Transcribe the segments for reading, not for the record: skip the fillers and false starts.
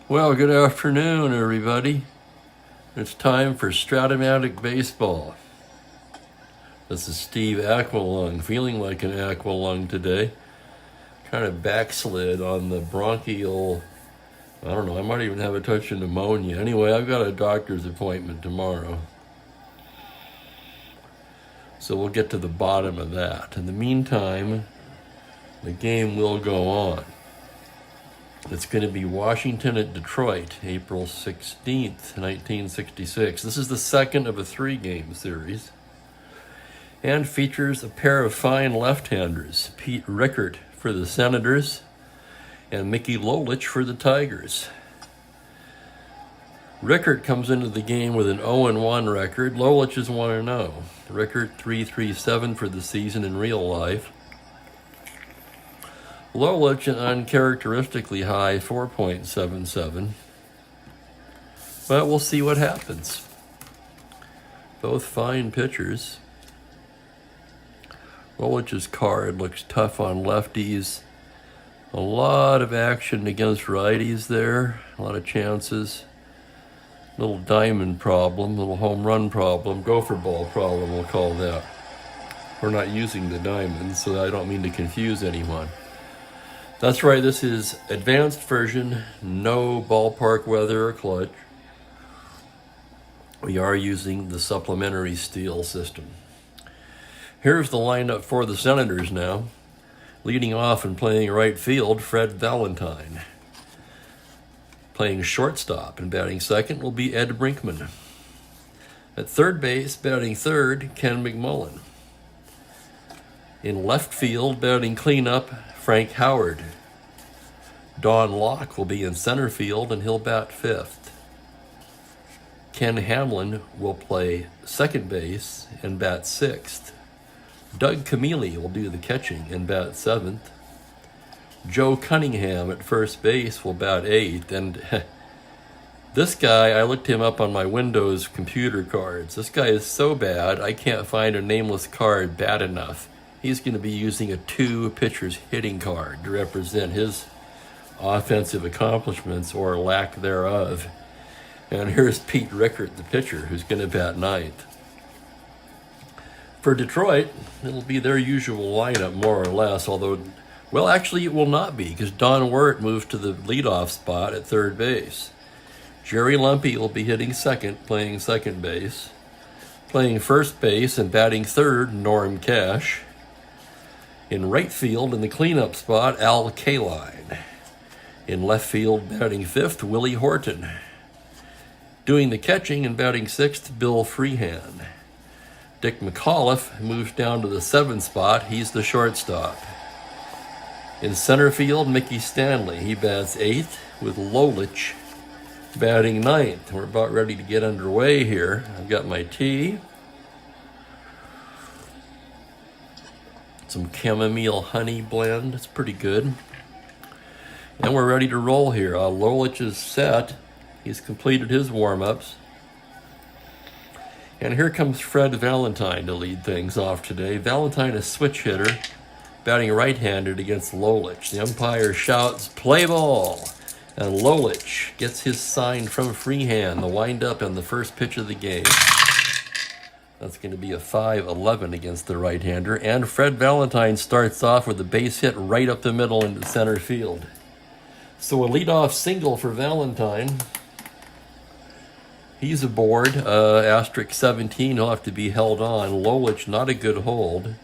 Well, good afternoon, everybody. It's time for Strat-O-Matic baseball. This is Steve Aqualung, feeling like an Aqualung today. Kind of backslid on the bronchial, I don't know, I might even have a touch of pneumonia. Anyway, I've got a doctor's appointment tomorrow. So we'll get to the bottom of that. In the meantime, the game will go on. It's going to be Washington at Detroit, April 16th, 1966. This is the second of a three-game series and features a pair of fine left-handers, Pete Rickert for the Senators and Mickey Lolich for the Tigers. Rickert comes into the game with an 0-1 record. Lolich is 1-0. Rickert 3.37 for the season in real life. Lolich an uncharacteristically high 4.77, but we'll see what happens. Both fine pitchers. Lolich's card looks tough on lefties. A lot of action against righties there, a lot of chances. Little diamond problem, little home run problem, gopher ball problem we'll call that. We're not using the diamond, so I don't mean to confuse anyone. That's right, this is advanced version, no ballpark weather or clutch. We are using the supplementary steel system. Here's the lineup for the Senators now. Leading off and playing right field, Fred Valentine. Playing shortstop and batting second will be Ed Brinkman. At third base, batting third, Ken McMullen. In left field, batting cleanup, Frank Howard. Don Locke will be in center field and he'll bat fifth. Ken Hamlin will play second base and bat sixth. Doug Camilli will do the catching and bat seventh. Joe Cunningham at first base will bat eighth. And this guy, I looked him up on my Windows computer cards. This guy is so bad, I can't find a nameless card bad enough. He's going to be using a two pitchers hitting card to represent his offensive accomplishments or lack thereof. And here's Pete Rickert, the pitcher, who's going to bat ninth. For Detroit, it'll be their usual lineup more or less, although, well, actually it will not be because Don Wirt moved to the leadoff spot at third base. Jerry Lumpy will be hitting second, playing second base. Playing first base and batting third, Norm Cash. In right field, in the cleanup spot, Al Kaline. In left field, batting fifth, Willie Horton. Doing the catching and batting sixth, Bill Freehan. Dick McAuliffe moves down to the seventh spot. He's the shortstop. In center field, Mickey Stanley. He bats eighth with Lolich batting ninth. We're about ready to get underway here. I've got my tea. Some chamomile honey blend. It's pretty good. And we're ready to roll here. Lolich is set. He's completed his warm-ups. And here comes Fred Valentine to lead things off today. Valentine, a switch hitter, batting right-handed against Lolich. The umpire shouts, "Play ball!" And Lolich gets his sign from Freehan, the wind-up and the first pitch of the game. That's going to be a 5-11 against the right-hander. And Fred Valentine starts off with a base hit right up the middle into center field. So a leadoff single for Valentine. He's aboard, asterisk 17, he'll have to be held on. Lolich, not a good hold.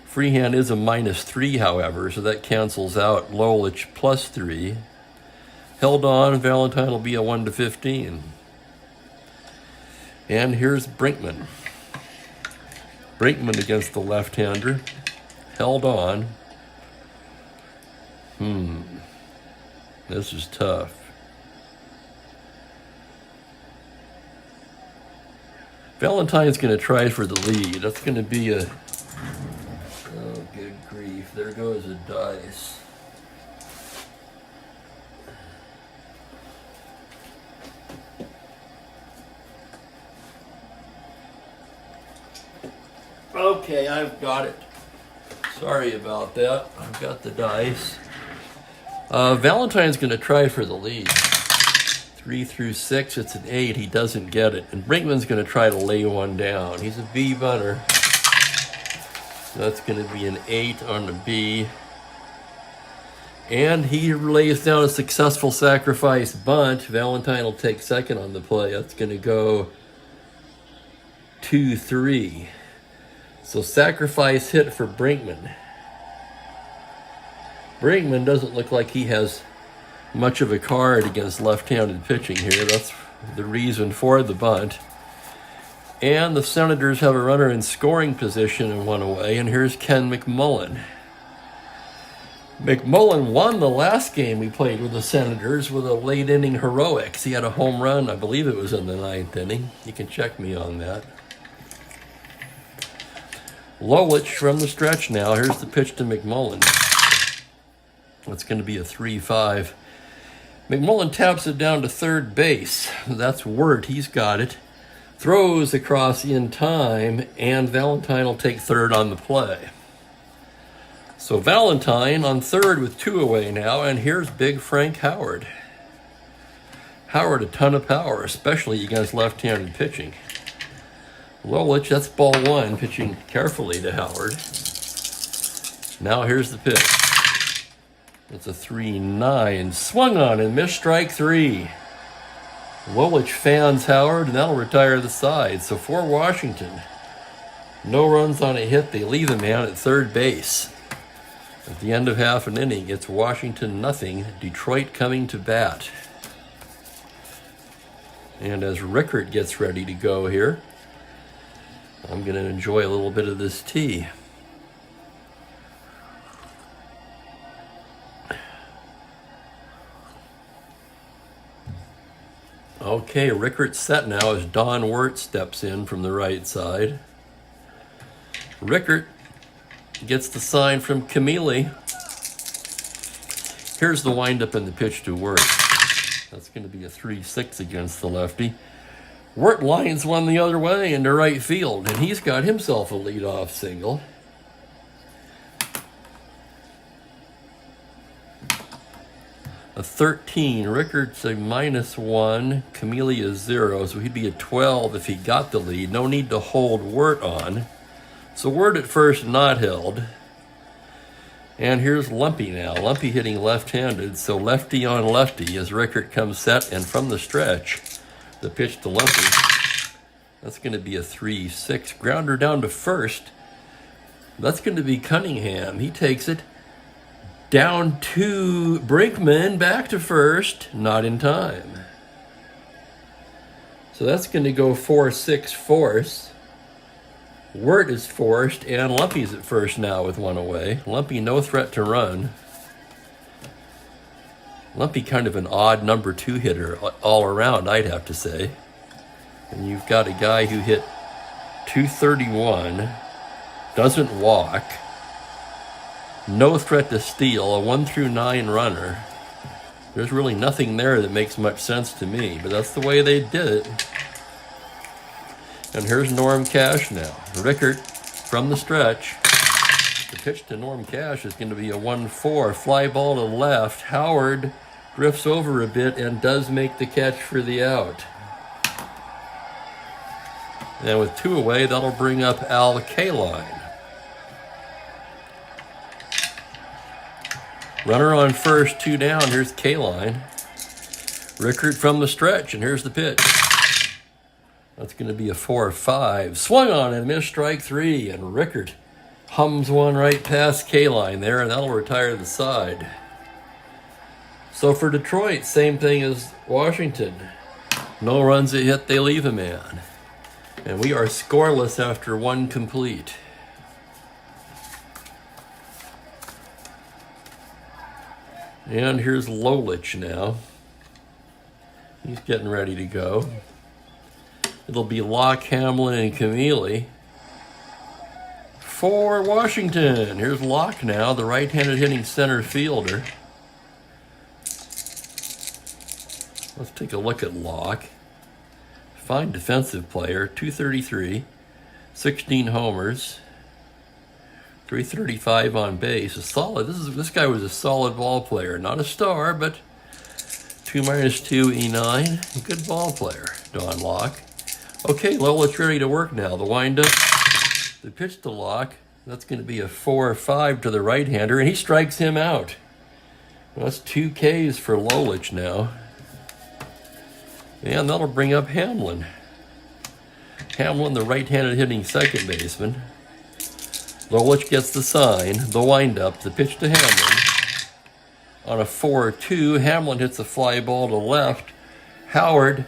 Freehan is a -3, however, so that cancels out Lolich +3. Held on, Valentine will be a 1-15. And here's Brinkman. Brinkman against the left-hander. Held on. This is tough. Valentine's going to try for the lead. That's going to be a... Oh, good grief. There goes a dice. Okay, I've got it. Sorry about that. I've got the dice. Valentine's going to try for the lead. 3 through 6, it's an 8. He doesn't get it. And Brinkman's going to try to lay one down. He's a B bunter. That's going to be an 8 on the B. And he lays down a successful sacrifice bunt. Valentine will take second on the play. That's going to go 2-3. So sacrifice hit for Brinkman. Brinkman doesn't look like he has much of a card against left-handed pitching here. That's the reason for the bunt. And the Senators have a runner in scoring position and one away. And here's Ken McMullen. McMullen won the last game we played with the Senators with a late inning heroics. He had a home run, I believe it was in the 9th inning. You can check me on that. Lolich from the stretch now. Here's the pitch to McMullen. That's going to be a 3-5. McMullen taps it down to third base. That's Wirt. He's got it. Throws across in time, and Valentine will take third on the play. So Valentine on third with 2 away now, and here's big Frank Howard. Howard, a ton of power, especially against left-handed pitching. Lolich, that's ball 1, pitching carefully to Howard. Now here's the pitch. It's a 3-9. Swung on and missed strike 3. Lolich fans Howard, and that'll retire the side. So for Washington, no runs on a hit. They leave the man at third base. At the end of half an inning, it's Washington 0, Detroit coming to bat. And as Rickert gets ready to go here, I'm going to enjoy a little bit of this tea. Okay, Rickert's set now as Don Wirt steps in from the right side. Rickert gets the sign from Camille. Here's the windup and the pitch to Wirt. That's going to be a 3-6 against the lefty. Wirt lines one the other way into right field, and he's got himself a leadoff single. A 13. Rickert's a -1. Camille is 0, so he'd be a 12 if he got the lead. No need to hold Wirt on. So Wirt at first not held. And here's Lumpy now. Lumpy hitting left-handed, so lefty on lefty as Rickert comes set, and from the stretch, the pitch to Lumpy. That's going to be a 3-6. Grounder down to first. That's going to be Cunningham. He takes it down to Brinkman, back to first, not in time. So that's going to go 4-6 force. Wirt is forced, and Lumpy's at first now with 1 away. Lumpy no threat to run. Lumpy kind of an odd number 2 hitter all around, I'd have to say. And you've got a guy who hit .231, doesn't walk, no threat to steal, a 1 through 9 runner. There's really nothing there that makes much sense to me, but that's the way they did it. And here's Norm Cash now. Rickert from the stretch. The pitch to Norm Cash is going to be a 1-4. Fly ball to left. Howard drifts over a bit and does make the catch for the out. And with 2 away, that'll bring up Al Kaline. Runner on first, 2 down. Here's Kaline. Rickert from the stretch, and here's the pitch. That's going to be a 4-5. Swung on and missed strike 3, and Rickert hums one right past Kaline there, and that'll retire the side. So for Detroit, same thing as Washington. No runs a hit, they leave a man. And we are scoreless after 1 complete. And here's Lolich now. He's getting ready to go. It'll be Locke, Hamlin, and Camille. For Washington, here's Locke now, the right-handed hitting center fielder. Let's take a look at Locke. Fine defensive player, .233, 16 homers, .335 on base. A solid. This guy was a solid ball player, not a star, but 2 minus 2, E9. Good ball player, Don Locke. Okay, Lola's ready to work now. The windup, the pitch to Locke. That's going to be a 4-5 to the right-hander, and he strikes him out. Well, that's 2 Ks for Lolich now. And that'll bring up Hamlin. Hamlin, the right-handed hitting second baseman. Lolich gets the sign, the windup, the pitch to Hamlin. On a 4-2, Hamlin hits a fly ball to left. Horton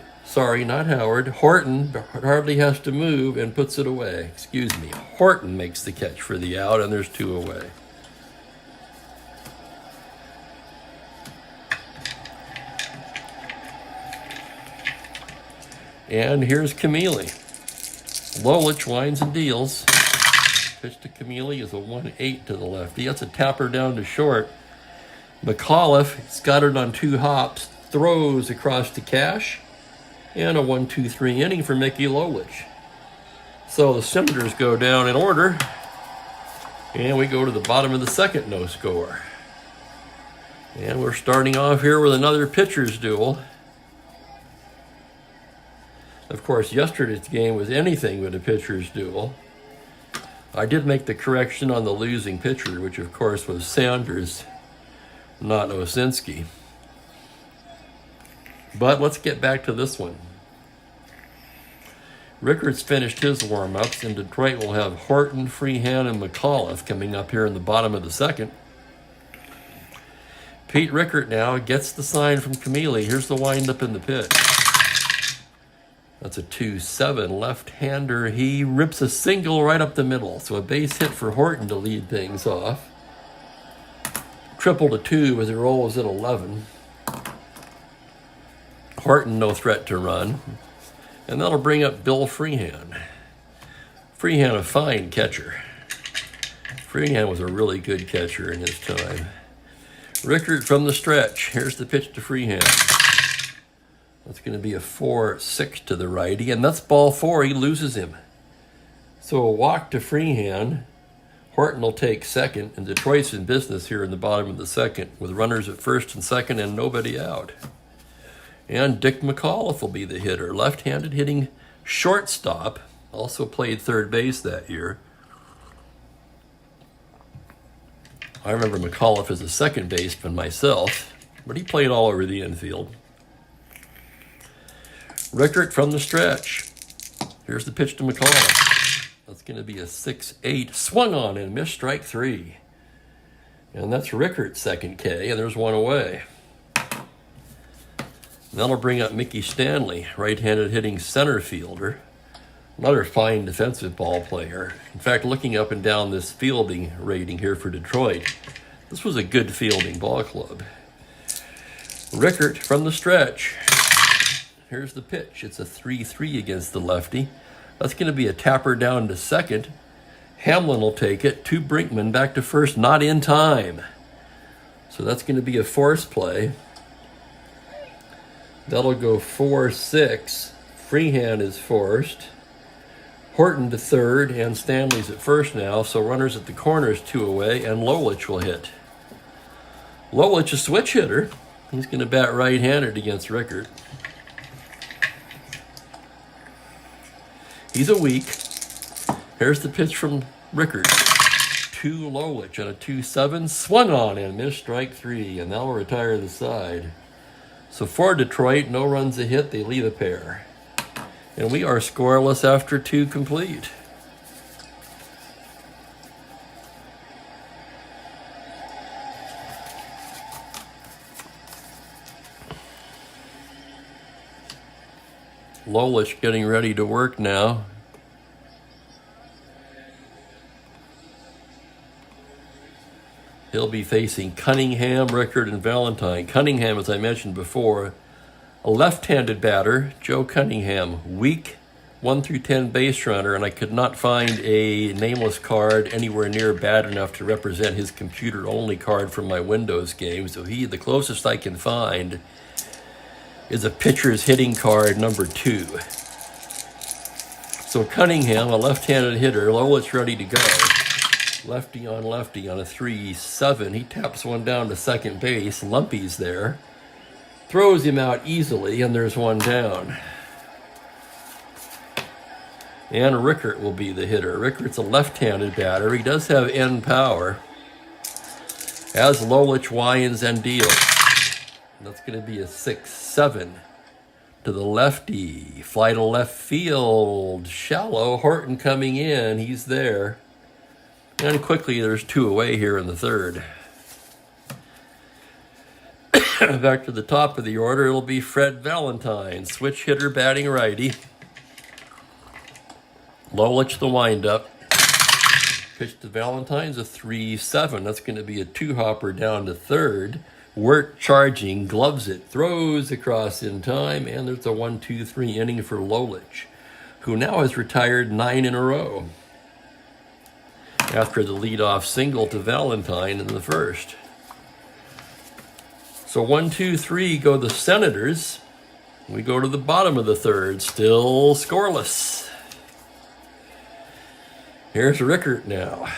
hardly has to move and puts it away. Excuse me. Horton makes the catch for the out, and there's 2 away. And here's Camille. Lolich winds and deals. Pitch to Camille is a 1-8 to the lefty. That's a tapper down to short. McAuliffe, scattered on 2 hops, throws across to Cash. And a 1-2-3 inning for Mickey Lolich. So the Senators go down in order. And we go to the bottom of the second, no score. And we're starting off here with another pitcher's duel. Of course, yesterday's game was anything but a pitcher's duel. I did make the correction on the losing pitcher, which of course was Sanders, not Osinski. But let's get back to this one. Rickards finished his warm-ups, and Detroit will have Horton, Freehand, and McAuliffe coming up here in the bottom of the second. Pete Rickard now gets the sign from Camille. Here's the windup in the pitch. That's a 2-7 left-hander. He rips a single right up the middle, so a base hit for Horton to lead things off. Triple to 2 as it rolls at 11. Horton no threat to run. And that'll bring up Bill Freehand. Freehand, a fine catcher. Freehand was a really good catcher in his time. Rickard from the stretch. Here's the pitch to Freehand. That's going to be a 4-6 to the righty, and that's ball 4. He loses him. So a walk to Freehand. Horton will take second, and Detroit's in business here in the bottom of the second with runners at first and second and nobody out. And Dick McAuliffe will be the hitter. Left-handed hitting shortstop. Also played third base that year. I remember McAuliffe as a second baseman myself, but he played all over the infield. Rickard from the stretch. Here's the pitch to McAuliffe. That's going to be a 6-8. Swung on and missed, strike 3. And that's Rickard's second K, and there's 1 away. That'll bring up Mickey Stanley, right-handed hitting center fielder. Another fine defensive ball player. In fact, looking up and down this fielding rating here for Detroit, this was a good fielding ball club. Rickard from the stretch. Here's the pitch. It's a 3-3 against the lefty. That's going to be a tapper down to second. Hamlin will take it to Brinkman, back to first, not in time. So that's going to be a force play. That'll go 4-6. Freehand is forced. Horton to third, and Stanley's at first now, so runners at the corners 2 away, and Lolich will hit. Lolich, a switch hitter. He's going to bat right-handed against Rickard. He's a weak. Here's the pitch from Rickard to Lolich on a 2-7. Swung on and missed, strike 3, and that'll retire the side. So for Detroit, no runs a hit, they leave a pair. And we are scoreless after 2 complete. Lolich getting ready to work now. He'll be facing Cunningham, Rickard, and Valentine. Cunningham, as I mentioned before, a left-handed batter. Joe Cunningham, weak 1 through 10 base runner, and I could not find a nameless card anywhere near bad enough to represent his computer-only card from my Windows game. So the closest I can find is a pitcher's hitting card number 2. So Cunningham, a left-handed hitter, Lolich ready to go. Lefty on a 3-7. He taps one down to second base. Lumpy's there. throws him out easily, and there's one down. And Rickert will be the hitter. Rickert's a left-handed batter. He does have end power. As Lolich winds and deals. That's going to be a 6-7 to the lefty. Fly to left field. Shallow. Horton coming in. He's there. And quickly there's 2 away here in the third. Back to the top of the order, it'll be Fred Valentine. Switch hitter batting righty. Lolich the windup. Pitch to Valentine's a 3-7. That's going to be a 2-hopper down to third. Wirt charging, gloves it, throws across in time, and there's a 1-2-3 inning for Lolich, who now has retired 9 in a row after the leadoff single to Valentine in the first. So 1-2-3 go the Senators. We go to the bottom of the third, still scoreless. Here's Rickert now.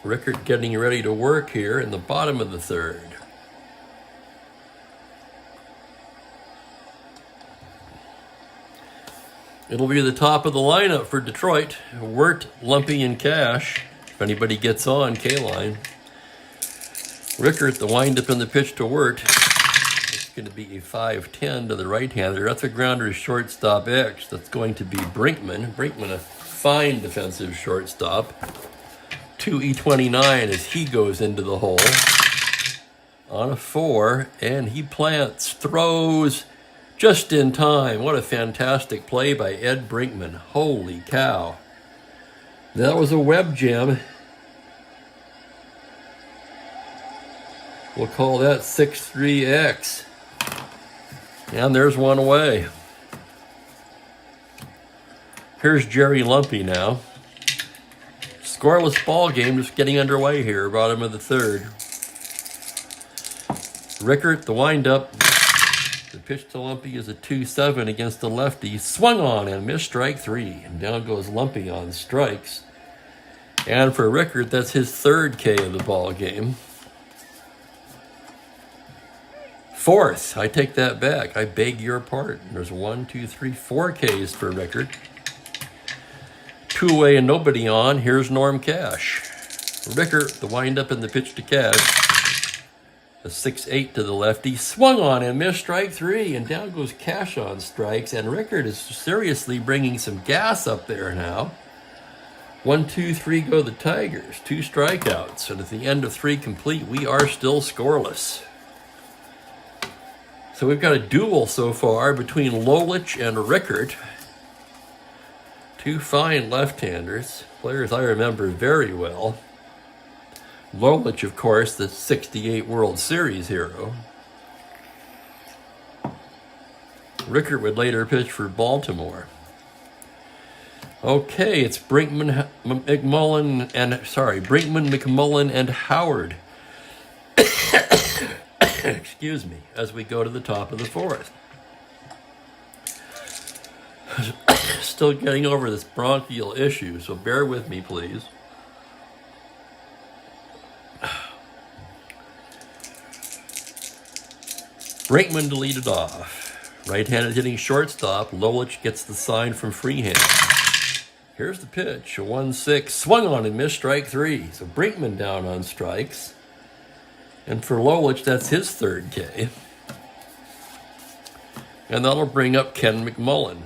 Rickert getting ready to work here in the bottom of the third. It'll be the top of the lineup for Detroit. Wirt, Lumpy, and Cash. If anybody gets on, K-line. Rickert, the windup and the pitch to Wirt. It's going to be a 5-10 to the right-hander. That's a grounder shortstop X. That's going to be Brinkman. Brinkman, a fine defensive shortstop. 2E29 as he goes into the hole. On a 4, and he plants, throws just in time. What a fantastic play by Ed Brinkman. Holy cow. That was a web gem. We'll call that 6-3X. And there's one away. Here's Jerry Lumpy now. Scoreless ball game just getting underway here, bottom of the third. Rickert, the windup. The pitch to Lumpy is a 2-7 against the lefty. Swung on and missed strike 3. And down goes Lumpy on strikes. And for Rickert, that's his 3rd K of the ball game. 4th, I take that back. I beg your pardon. There's 1, 2, 3, 4 Ks for Rickert. 2 away and nobody on. Here's Norm Cash. Rickert, the windup and the pitch to Cash. A 6-8 to the lefty. Swung on and missed strike 3. And down goes Cash on strikes. And Rickert is seriously bringing some gas up there now. 1, 2, 3 go the Tigers. 2 strikeouts. And at the end of 3 complete, we are still scoreless. So we've got a duel so far between Lolich and Rickert. 2 fine left-handers, players I remember very well. Lolich, of course, the 68 World Series hero. Rickert would later pitch for Baltimore. Okay, it's Brinkman, McMullen, and Howard. Excuse me, as we go to the top of the 4th. Still getting over this bronchial issue, so bear with me, please. Brinkman to lead it off. Right-handed hitting shortstop. Lolich gets the sign from Freehand. Here's the pitch, a 1-6. Swung on and missed strike 3. So Brinkman down on strikes. And for Lolich, that's his 3rd K. And that'll bring up Ken McMullen.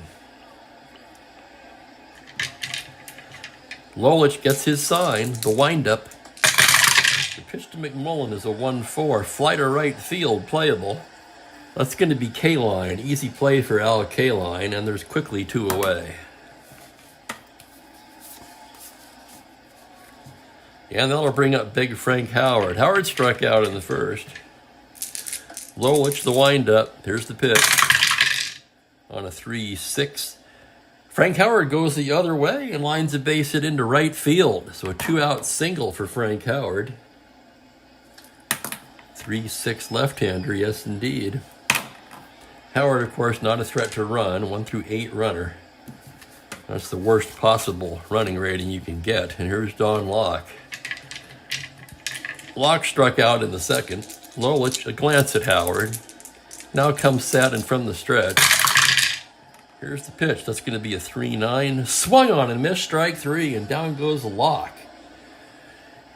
Lolich gets his sign, the windup. The pitch to McMullen is a 1-4. Fly to right field, playable. That's going to be K-line. Easy play for Al K-line, and there's quickly 2 away. And that'll bring up big Frank Howard. Howard struck out in the first. Lolich, the windup. Here's the pitch. On a 3-6. Frank Howard goes the other way and lines a base hit into right field. So a 2-out single for Frank Howard. 3-6 left-hander, yes indeed. Howard, of course, not a threat to run. 1 through 8 runner. That's the worst possible running rating you can get. And here's Don Locke. Locke struck out in the second. Lolich, a glance at Howard. Now comes Satin from the stretch. Here's the pitch. That's going to be a 3-9. Swung on and missed, strike 3, and down goes Locke.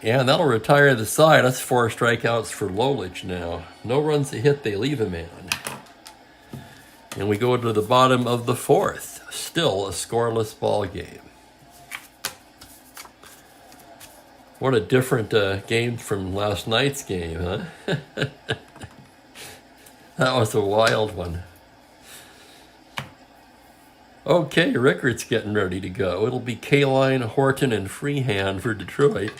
And that'll retire the side. That's 4 strikeouts for Lolich now. No runs a hit, they leave a man. And we go to the bottom of the 4th. Still a scoreless ball game. What a different game from last night's game, huh? That was a wild one. Okay, Rickart's getting ready to go. It'll be Kaline, Horton, and Freehand for Detroit.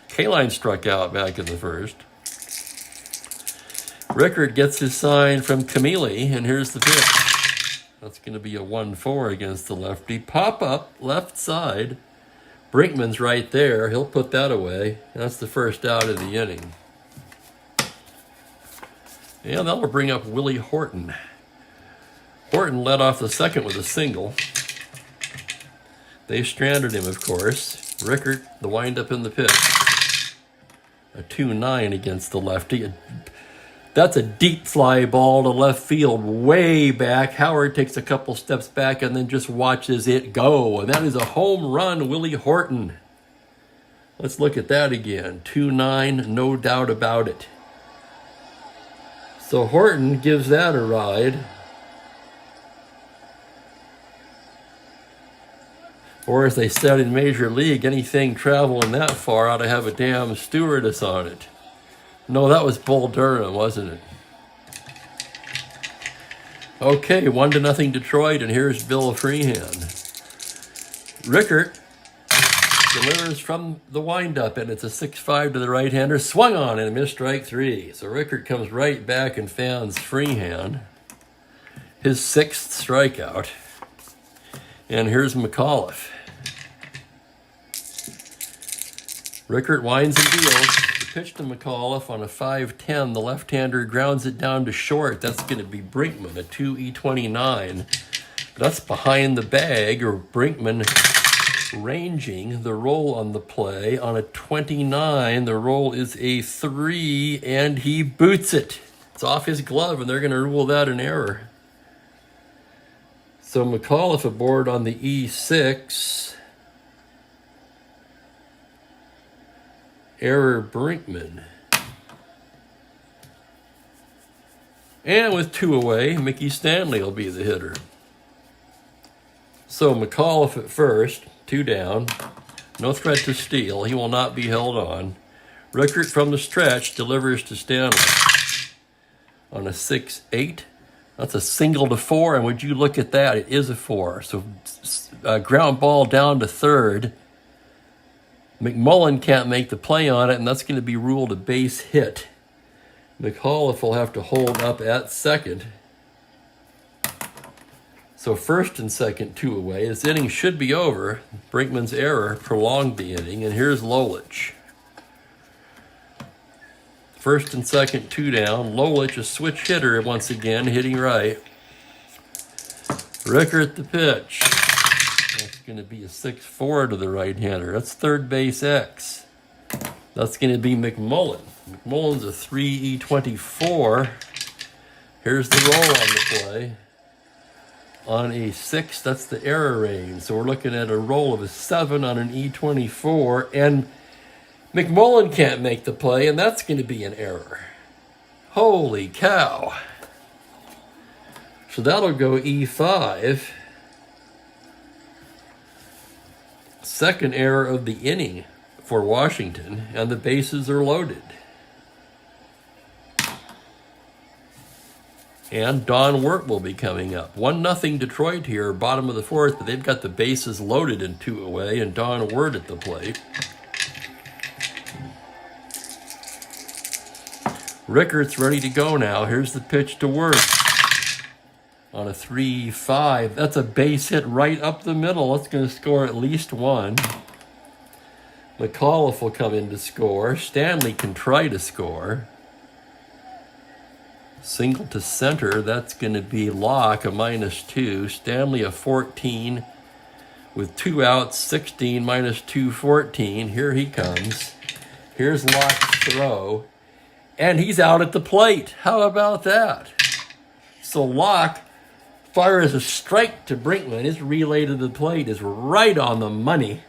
Kaline struck out back in the first. Rickard gets his sign from Camille, and here's the pitch. That's going to be a 1-4 against the lefty. Pop up, left side. Brinkman's right there. He'll put that away. That's the first out of the inning. And that'll bring up Willie Horton. Horton led off the second with a single. They stranded him, of course. Rickard, the windup in the pitch. A 2-9 against the lefty. That's a deep fly ball to left field, way back. Howard takes a couple steps back and then just watches it go. And that is a home run, Willie Horton. Let's look at that again. 2-9, no doubt about it. So Horton gives that a ride. Or as they said in Major League, anything traveling that far ought to have a damn stewardess on it. No, that was Bull Durham, wasn't it? Okay, 1-0 Detroit, and here's Bill Freehand. Rickert delivers from the windup, and it's a 6-5 to the right-hander. Swung on and a missed, strike 3. So Rickert comes right back and fans Freehand. His 6th strikeout. And here's McAuliffe. Rickert winds and deals. The pitch to McAuliffe on a 5-10. The left-hander grounds it down to short. That's going to be Brinkman, a 2E29. That's behind the bag, or Brinkman ranging the roll on the play. On a 29, the roll is a 3, and he boots it. It's off his glove, and they're going to rule that an error. So McAuliffe aboard on the E6. Error Brinkman. And with 2 away, Mickey Stanley will be the hitter. So McAuliffe at first, 2 down. No threat to steal. He will not be held on. Rickert from the stretch delivers to Stanley. On a 6-8. That's a single to 4, and would you look at that? It is a 4. So ground ball down to third. McMullen can't make the play on it, and that's going to be ruled a base hit. McAuliffe will have to hold up at second. So first and second, 2 away. This inning should be over. Brinkman's error prolonged the inning, and here's Lolich. First and second, 2 down. Lolich, a switch hitter once again, hitting right. Rickert the pitch. That's going to be a 6-4 to the right-hander. That's third base X. That's going to be McMullen. McMullen's a 3E24. Here's the roll on the play. On a 6, that's the error range. So we're looking at a roll of a 7 on an E24, and McMullen can't make the play, and that's going to be an error. Holy cow. So that'll go E5. Second error of the inning for Washington, and the bases are loaded. And Don Wirt will be coming up. 1-0 Detroit here, bottom of the 4th, but they've got the bases loaded and 2 away, and Don Wirt at the plate. Rickert's ready to go now. Here's the pitch to Wirt. On a 3-5. That's a base hit right up the middle. That's going to score at least 1. McAuliffe will come in to score. Stanley can try to score. Single to center. That's going to be Locke, a -2. Stanley, a 14. With 2 outs, 16 -2, 14. Here he comes. Here's Locke's throw. And he's out at the plate. How about that? So Locke fires a strike to Brinkman. His relay to the plate is right on the money.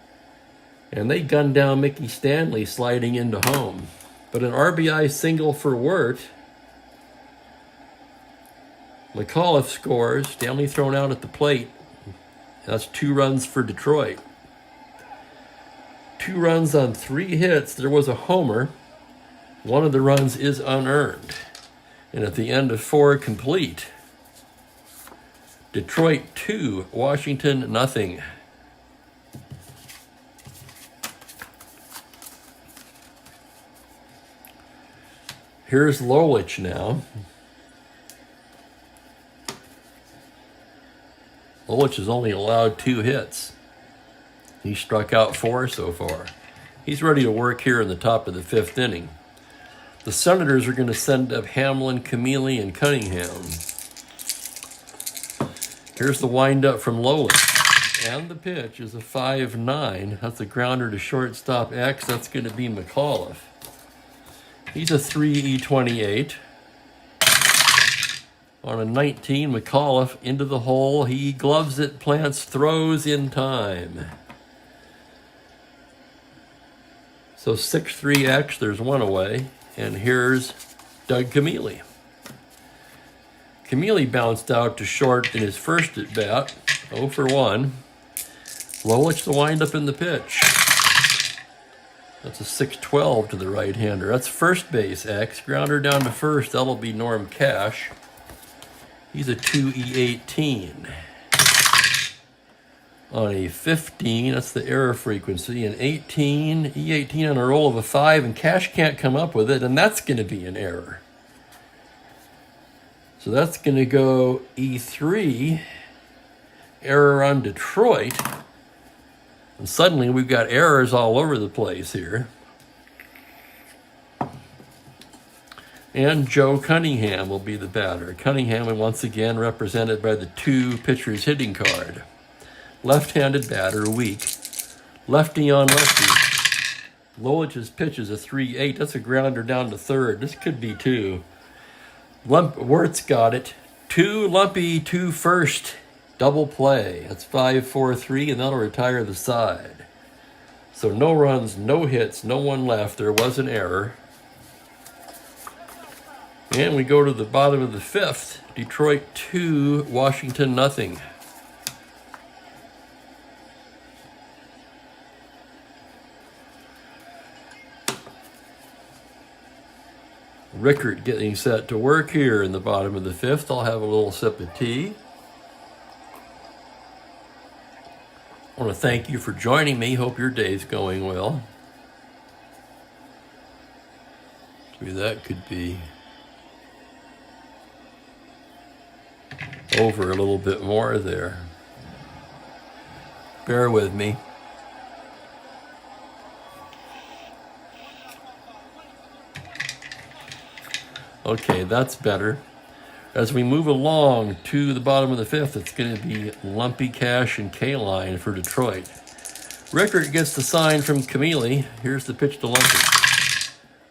And they gun down Mickey Stanley sliding into home. But an RBI single for Wirt. McAuliffe scores. Stanley thrown out at the plate. That's 2 runs for Detroit. 2 runs on 3 hits. There was a homer. One of the runs is unearned. And at the end of 4 complete. Detroit 2, Washington nothing. Here's Lolich now. Lolich has only allowed 2 hits. He struck out 4 so far. He's ready to work here in the top of the 5th inning. The Senators are going to send up Hamlin, Camille, and Cunningham. Here's the windup from Lolich. And the pitch is a 5-9. That's a grounder to shortstop X. That's going to be McAuliffe. He's a 3-E28. On a 19, McAuliffe into the hole. He gloves it, plants, throws in time. So 6-3X, there's 1 away. And here's Doug Camille. Camille bounced out to short in his first at bat, 0 for 1. Lolich the windup in the pitch. That's a 6-12 to the right-hander. That's first base X. Grounder down to first. That'll be Norm Cash. He's a 2E18. On a 15, that's the error frequency. An 18, E18 on a roll of a 5, and Cash can't come up with it, and that's going to be an error. So that's going to go E3, error on Detroit. And suddenly we've got errors all over the place here. And Joe Cunningham will be the batter. Cunningham once again represented by the 2 pitchers hitting card. Left-handed batter, weak. Lefty on lefty. Lolich's pitch is a 3-8. That's a grounder down to third. This could be 2. Wirt's got it. 2 lumpy, 2 first. Double play. That's 5-4-3, and that'll retire the side. So no runs, no hits, no 1 left. There was an error. And we go to the bottom of the 5th. Detroit 2, Washington nothing. Rickert getting set to work here in the bottom of the 5th. I'll have a little sip of tea. I want to thank you for joining me. Hope your day's going well. Maybe that could be over a little bit more there. Bear with me. Okay, that's better. As we move along to the bottom of the 5th, it's going to be Lumpy, Cash, and K-line for Detroit. Rickert gets the sign from Camille. Here's the pitch to Lumpy.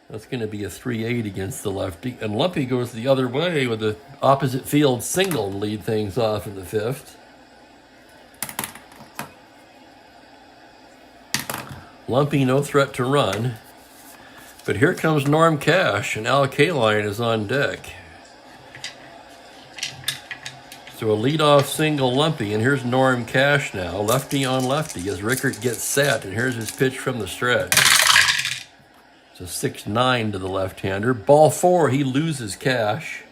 That's going to be a 3-8 against the lefty. And Lumpy goes the other way with the opposite field single to lead things off in the 5th. Lumpy, no threat to run. But here comes Norm Cash, and Al Kaline is on deck. So a leadoff single Lumpy, and here's Norm Cash now, lefty on lefty as Rickert gets set, and here's his pitch from the stretch. It's a 6-9 to the left-hander. Ball 4, he loses Cash.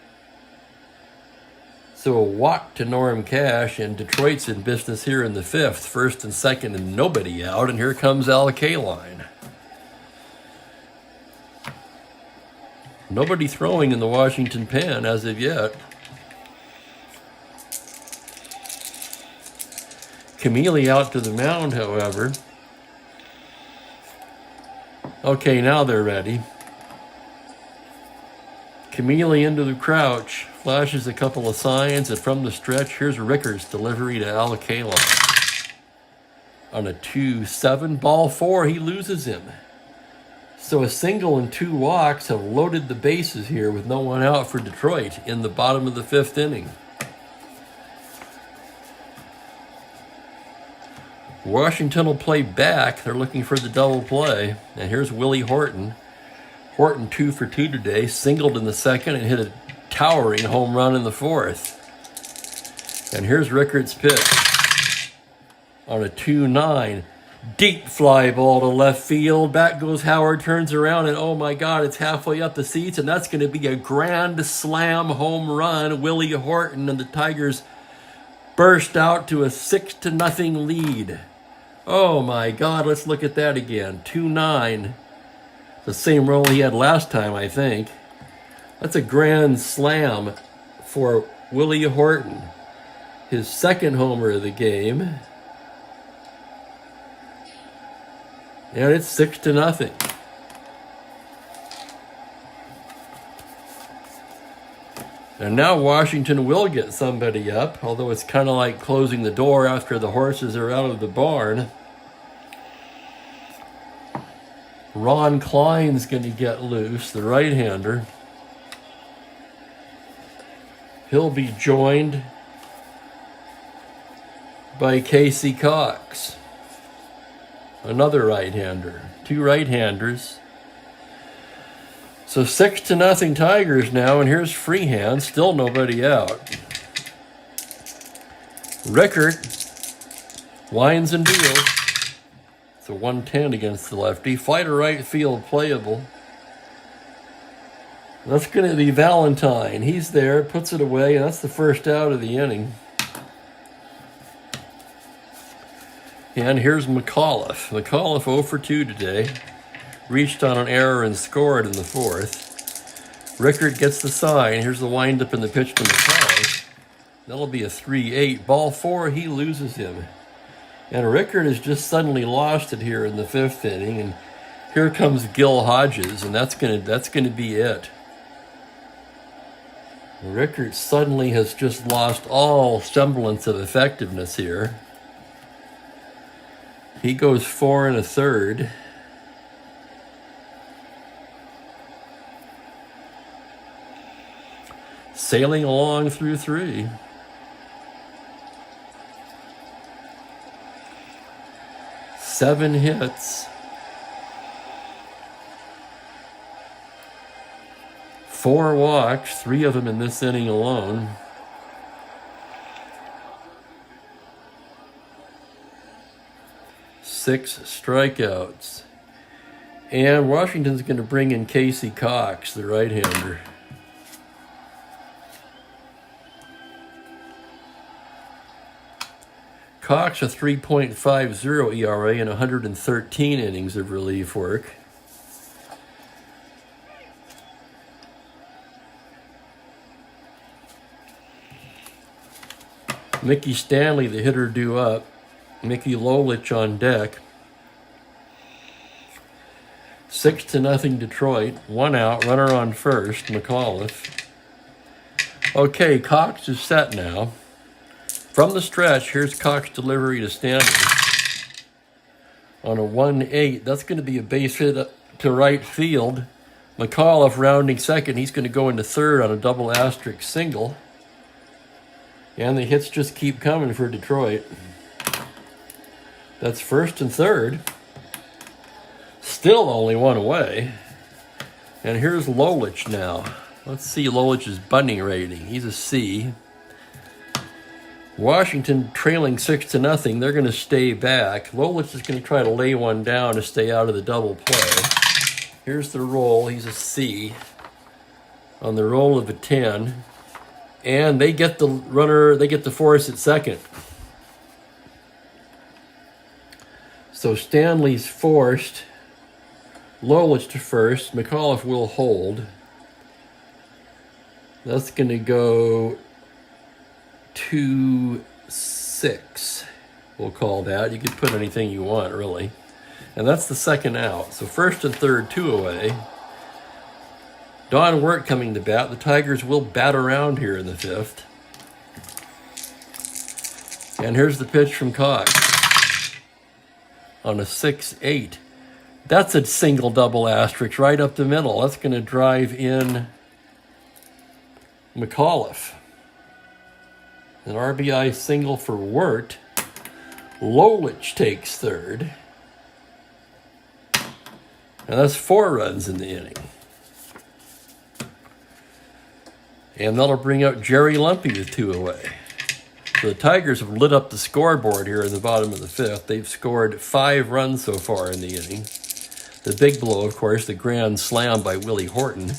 So a walk to Norm Cash, and Detroit's in business here in the 5th. First and second, and nobody out, and here comes Al Kaline. Nobody throwing in the Washington pen as of yet. Camille out to the mound, however. Okay, now they're ready. Camille into the crouch, flashes a couple of signs, and from the stretch, here's Rickert's delivery to Al Kaline. On a 2-7, ball 4, he loses him. So a single and 2 walks have loaded the bases here with no one out for Detroit in the bottom of the 5th inning. Washington will play back. They're looking for the double play. And here's Willie Horton. Horton 2 for 2 today, singled in the 2nd and hit a towering home run in the 4th. And here's Rickards' pitch on a 2-9. Deep fly ball to left field. Back goes Howard, turns around, and oh my God, it's halfway up the seats, and that's going to be a grand slam home run. Willie Horton, and the Tigers burst out to a 6-0 lead. Oh my God, let's look at that again. 2-9. The same roll he had last time, I think. That's a grand slam for Willie Horton. His 2nd homer of the game. And it's 6-0. And now Washington will get somebody up, although it's kind of like closing the door after the horses are out of the barn. Ron Klein's going to get loose, the right-hander. He'll be joined by Casey Cox, another right-hander. 2 right-handers. So 6-0 Tigers now, and here's Freehand, still nobody out. Rickert winds and deals. It's a 110 against the lefty. Fly to right field, playable. That's going to be Valentine. He's there, puts it away, and that's the first out of the inning. And here's McAuliffe. McAuliffe 0 for 2 today. Reached on an error and scored in the 4th. Rickert gets the sign. Here's the windup and the pitch to McAuliffe. That'll be a 3-8. Ball 4, he loses him. And Rickert has just suddenly lost it here in the 5th inning. And here comes Gil Hodges, and that's gonna be it. Rickert suddenly has just lost all semblance of effectiveness here. He goes 4 1/3. Sailing along through 3. Seven hits. 4 walks, 3 of them in this inning alone. Six strikeouts. And Washington's going to bring in Casey Cox, the right-hander. Cox a 3.50 ERA in 113 innings of relief work. Mickey Stanley, the hitter, due up. Mickey Lolich on deck. 6-0 Detroit. 1 out, runner on first, McAuliffe. Okay, Cox is set now. From the stretch, here's Cox delivery to Stanley. On a 1-8, that's going to be a base hit to right field. McAuliffe rounding second. He's going to go into third on a double asterisk single. And the hits just keep coming for Detroit. That's first and third. Still only 1 away. And here's Lolich now. Let's see Lolich's bunting rating. He's a C. Washington trailing 6-0. They're going to stay back. Lolich is going to try to lay one down to stay out of the double play. Here's the roll. He's a C. On the roll of a 10. And they get the runner, they get the force at second. So Stanley's forced. Lolich to first. McAuliffe will hold. That's going to go 2-6. We'll call that. You could put anything you want, really. And that's the second out. So first and third, 2 away. Don Wirt coming to bat. The Tigers will bat around here in the 5th. And here's the pitch from Cox. On a 6-8. That's a single double asterisk right up the middle. That's going to drive in McAuliffe. An RBI single for Wirt. Lolich takes third. And that's 4 runs in the inning. And that'll bring out Jerry Lumpy with 2 away. So the Tigers have lit up the scoreboard here in the bottom of the 5th. They've scored 5 runs so far in the inning. The big blow, of course, the grand slam by Willie Horton.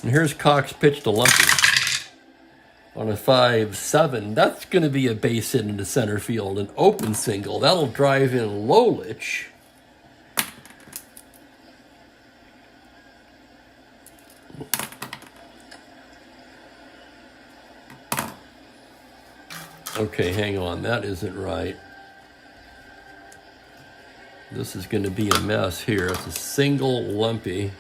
And here's Cox pitch to Lumpy on a 5-7. That's going to be a base hit into center field, an open single. That'll drive in Lolich. Okay, hang on. That isn't right. This is going to be a mess here. It's a single Lumpy.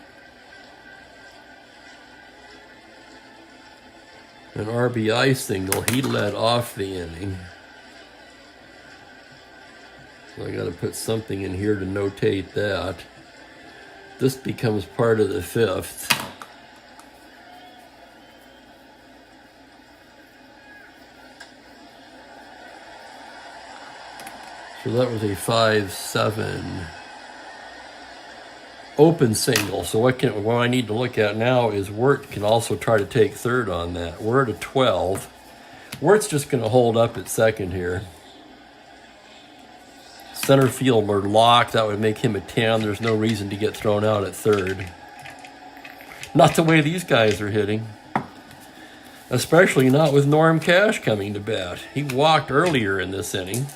An RBI single. He led off the inning. So I got to put something in here to notate that. This becomes part of the 5th. So that was a 5-7 open single. So what I need to look at now is Wirt can also try to take third on that. We're at a 12. Wirt's just going to hold up at second here. Center fielder locked. That would make him a 10. There's no reason to get thrown out at third. Not the way these guys are hitting. Especially not with Norm Cash coming to bat. He walked earlier in this inning.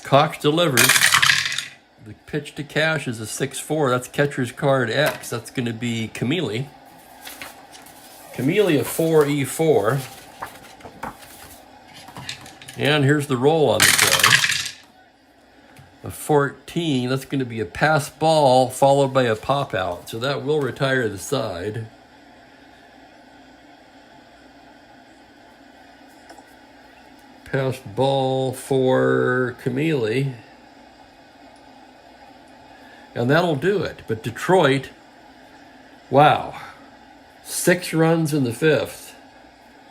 Cox delivers. The pitch to Cash is a 6-4. That's catcher's card X. That's going to be Camille. Camille a 4-E4. And here's the roll on the play. A 14. That's going to be a pass ball followed by a pop out. So that will retire the side. Passed ball for Camille. And that'll do it. But Detroit, wow. 6 runs in the 5th.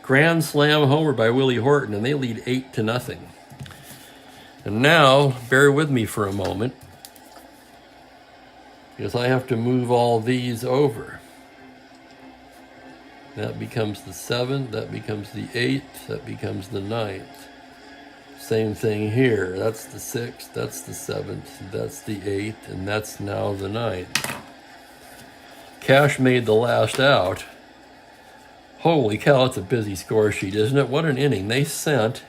Grand slam homer by Willie Horton, and they lead 8-0. And now, bear with me for a moment, because I have to move all these over. That becomes the 7th, that becomes the 8th, that becomes the 9th. Same thing here. That's the 6th, that's the 7th, that's the 8th, and that's now the 9th. Cash made the last out. Holy cow, it's a busy score sheet, isn't it? What an inning. They sent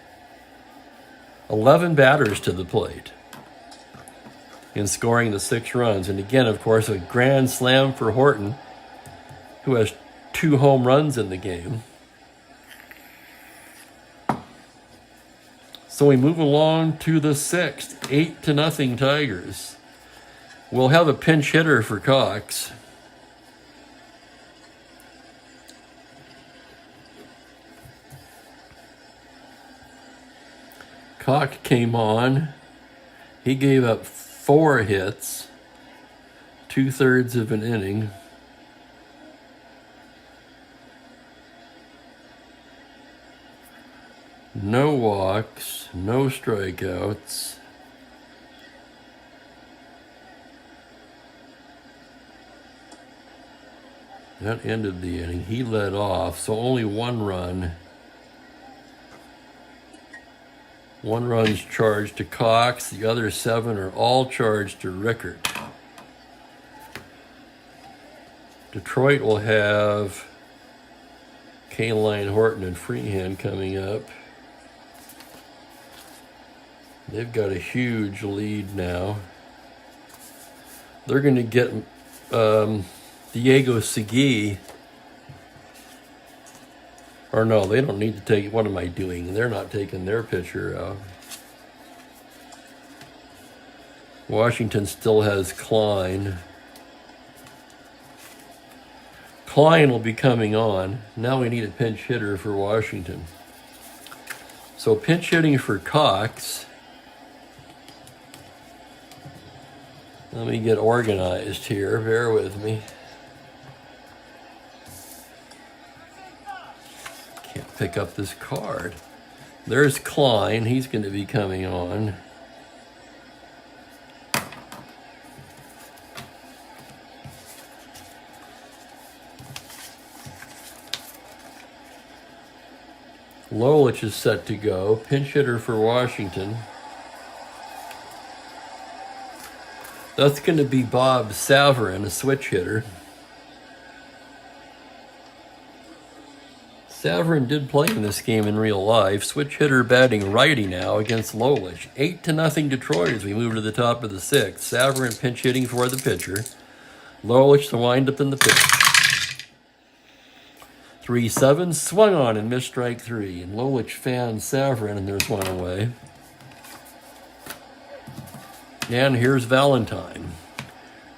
11 batters to the plate in scoring the 6 runs. And again, of course, a grand slam for Horton, who has 2 home runs in the game. So we move along to the 6th, 8-0 Tigers. We'll have a pinch hitter for Cox. Cox came on. He gave up 4 hits, 2/3 of an inning. No walks, no strikeouts. That ended the inning. He led off, so only 1 run. 1 run's charged to Cox. The other 7 are all charged to Rickert. Detroit will have Kaline, Horton, and Freehan coming up. They've got a huge lead now. They're going to get Diego Segui. Or no, they don't need to take... What am I doing? They're not taking their pitcher out. Washington still has Klein. Klein will be coming on. Now we need a pinch hitter for Washington. So pinch hitting for Cox. Let me get organized here. Bear with me. Can't pick up this card. There's Klein. He's going to be coming on. Lolich is set to go. Pinch hitter for Washington. That's going to be Bob Savarin, a switch hitter. Savarin did play in this game in real life. Switch hitter batting righty now against Lolich. 8-0 Detroit as we move to the top of the sixth. Savarin pinch hitting for the pitcher. Lolich the windup in the pitch. 3-7 swung on and missed strike three. And Lolich fans Savarin, and there's one away. And here's Valentine.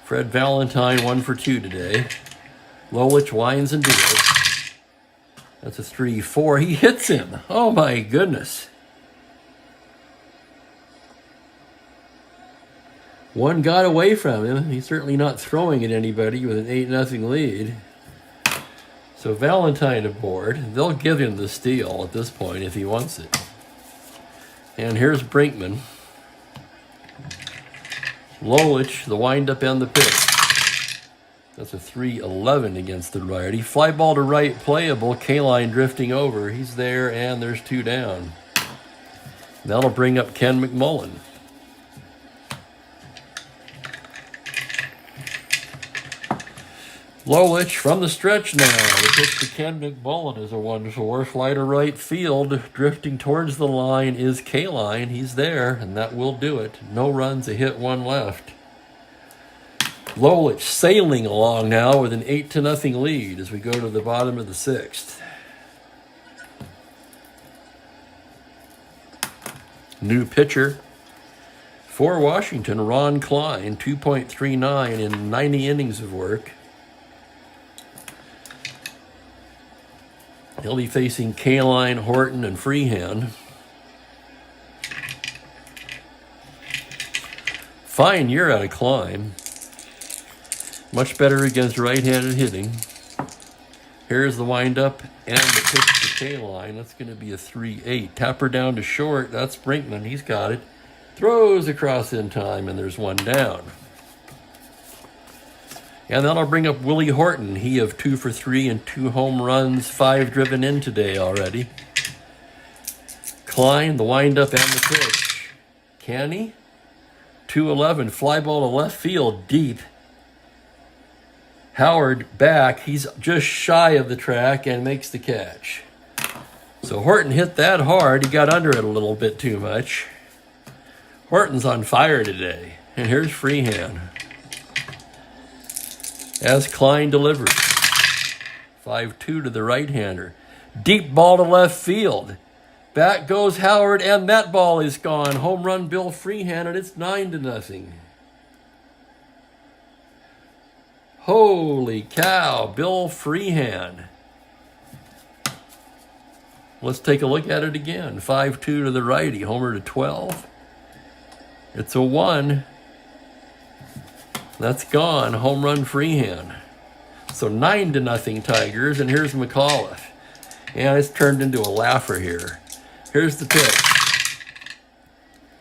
Fred Valentine 1 for 2 today. Lolich winds and deals. That's a 3-4. He hits him. Oh my goodness. One got away from him. He's certainly not throwing at anybody with an 8-0 lead. So Valentine aboard. They'll give him the steal at this point if he wants it. And here's Brinkman. Lolich, the windup and the pitch. That's a 3-11 against the righty. Fly ball to right, playable. K-line drifting over. He's there, and there's two down. That'll bring up Ken McMullen. Lolich from the stretch now. The pitch to Ken McMullen is a 1-4. Fly to right field. Drifting towards the line is K-line. He's there, and that will do it. No runs, a hit, one left. Lolich sailing along now with an 8-0 lead as we go to the bottom of the sixth. New pitcher for Washington, Ron Klein, 2.39 in 90 innings of work. He'll be facing K-line, Horton, and Freehand. Fine year out of Klein. Much better against right-handed hitting. Here's the windup and the pitch to K-line. That's going to be a 3-8. Tapper down to short. That's Brinkman. He's got it. Throws across in time, and there's one down. And that'll bring up Willie Horton. He of 2 for 3 and 2 home runs, 5 driven in today already. Klein, the windup and the pitch. Can he? 2-11, fly ball to left field, deep. Howard back. He's just shy of the track and makes the catch. So Horton hit that hard. He got under it a little bit too much. Horton's on fire today. And here's Freehand. As Klein delivers. 5-2 to the right-hander. Deep ball to left field. Back goes Howard, and that ball is gone. Home run Bill Freehand, and it's 9-0. Holy cow, Bill Freehand. Let's take a look at it again. 5-2 to the righty, homer to 12. It's a 1. That's gone. Home run Freehand. So 9-0 Tigers, and here's McAuliffe. And it's turned into a laugher here. Here's the pitch.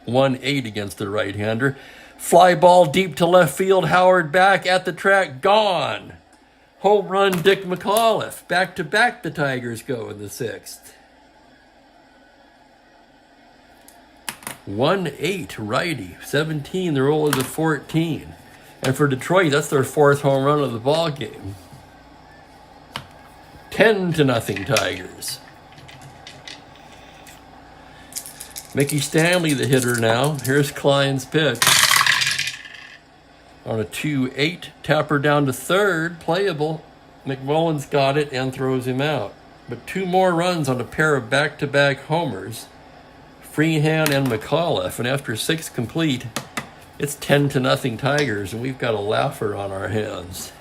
1-8 against the right-hander. Fly ball deep to left field. Howard back at the track. Gone. Home run Dick McAuliffe. Back-to-back the Tigers go in the sixth. 1-8 righty. 17. The roll is a 14. And for Detroit, that's their 4th home run of the ball game. 10-0 Tigers. Mickey Stanley, the hitter now. Here's Klein's pitch. On a 2-8, Tapper down to third, playable. McMullen's got it and throws him out. But 2 more runs on a pair of back-to-back homers. Freehand and McAuliffe. And after 6 complete, it's 10-0 Tigers, and we've got a laugher on our hands.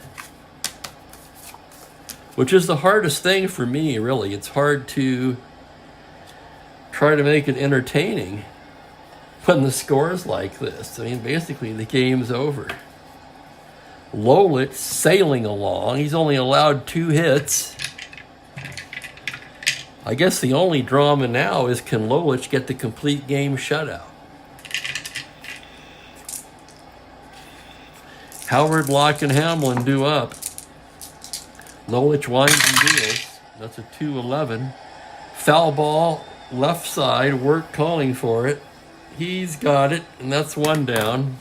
Which is the hardest thing for me, really. It's hard to try to make it entertaining when the score's like this. I mean, basically the game's over. Lolich sailing along. He's only allowed 2 hits. I guess the only drama now is, can Lolich get the complete game shutout? Howard, Locke, and Hamlin do up. Lolich winds and deals. That's a 2-11. Foul ball, left side, Wirt calling for it. He's got it, and that's 1 down.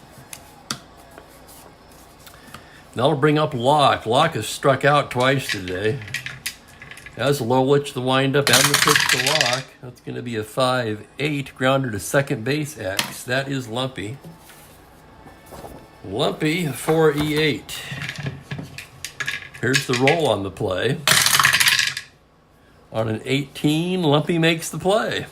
That'll bring up Locke. Locke has struck out twice today. As Lolich, the windup, and the pitch to Locke. That's going to be a 5-8 grounder to second base X. That is Lumpy. Lumpy, 4E8. Here's the roll on the play. On an 18, Lumpy makes the play.